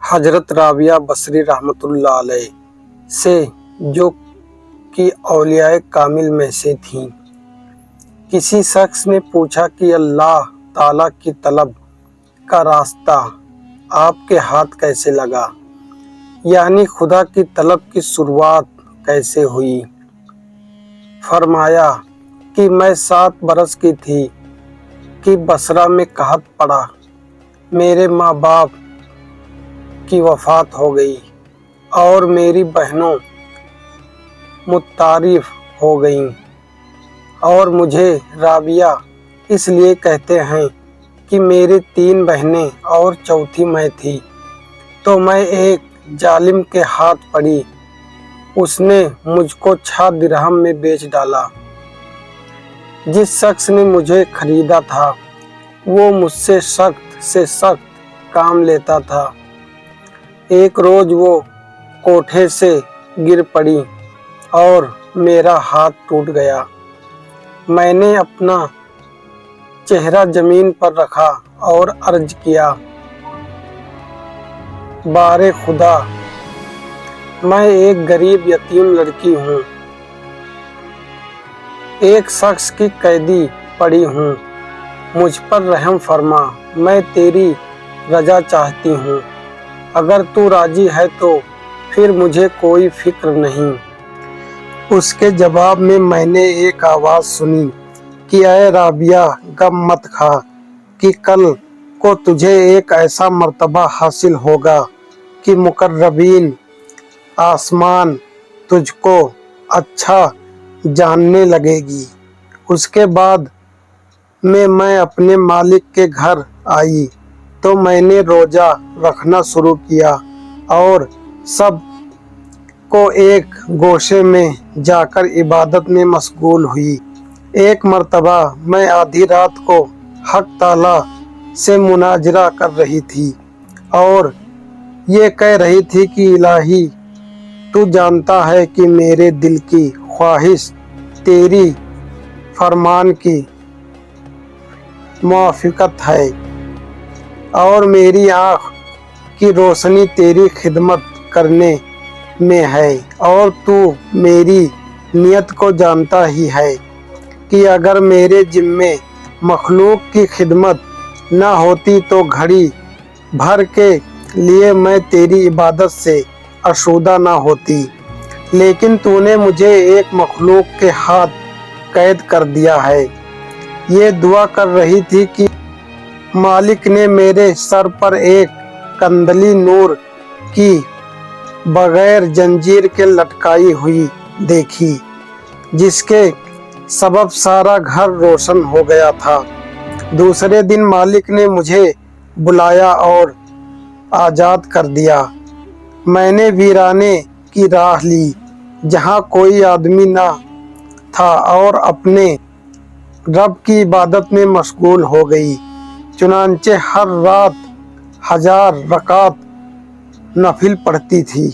حضرت رابعہ بصری رحمۃ اللہ علیہ سے، جو کہ اولیاء کامل میں سے تھیں۔ کسی شخص نے پوچھا کہ اللہ تعالیٰ کی طلب کا راستہ آپ کے ہاتھ کیسے لگا، یعنی خدا کی طلب کی شروعات کیسے ہوئی؟ فرمایا کہ میں 7 برس کی تھی کہ بصرہ میں قحط پڑا، میرے ماں باپ کی وفات ہو گئی اور میری بہنوں متعارف ہو گئیں، اور مجھے رابعہ اس لیے کہتے ہیں کہ میری 3 بہنیں اور چوتھی میں تھی۔ تو میں ایک ظالم کے ہاتھ پڑی، اس نے مجھ کو 6 درہم میں بیچ ڈالا۔ جس شخص نے مجھے خریدا تھا وہ مجھ سے سخت کام لیتا تھا۔ ایک روز وہ کوٹھے سے گر پڑی اور میرا ہاتھ ٹوٹ گیا۔ میں نے اپنا چہرہ زمین پر رکھا اور عرض کیا، بار خدا، میں ایک غریب یتیم لڑکی ہوں، ایک شخص کی قیدی پڑی ہوں، مجھ پر رحم فرما، میں تیری رضا چاہتی ہوں، اگر تو راضی ہے تو پھر مجھے کوئی فکر نہیں۔ اس کے جواب میں نے ایک آواز سنی کہ اے رابعہ، غم مت کھا کہ کل کو تجھے ایک ایسا مرتبہ حاصل ہوگا کہ مقربین آسمان تجھ کو اچھا جاننے لگے گی۔ اس کے بعد میں اپنے مالک کے گھر آئی تو میں نے روزہ رکھنا شروع کیا اور سب کو ایک گوشے میں جا کر عبادت میں مشغول ہوئی۔ ایک مرتبہ میں آدھی رات کو حق تعالیٰ سے مناجرہ کر رہی تھی اور یہ کہہ رہی تھی کہ الہی، تو جانتا ہے کہ میرے دل کی خواہش تیری فرمان کی موافقت ہے اور میری آنکھ کی روشنی تیری خدمت کرنے میں ہے، اور تو میری نیت کو جانتا ہی ہے کہ اگر میرے ذمے مخلوق کی خدمت نہ ہوتی تو گھڑی بھر کے لیے میں تیری عبادت سے آسودہ نہ ہوتی، لیکن تو نے مجھے ایک مخلوق کے ہاتھ قید کر دیا ہے۔ یہ دعا کر رہی تھی کہ مالک نے میرے سر پر ایک کندلی نور کی بغیر زنجیر کے لٹکائی ہوئی دیکھی، جس کے سبب سارا گھر روشن ہو گیا تھا۔ دوسرے دن مالک نے مجھے بلایا اور آزاد کر دیا۔ میں نے ویرانے کی راہ لی جہاں کوئی آدمی نہ تھا اور اپنے رب کی عبادت میں مشغول ہو گئی، چنانچہ ہر رات 1000 رکعت نفل پڑھتی تھی۔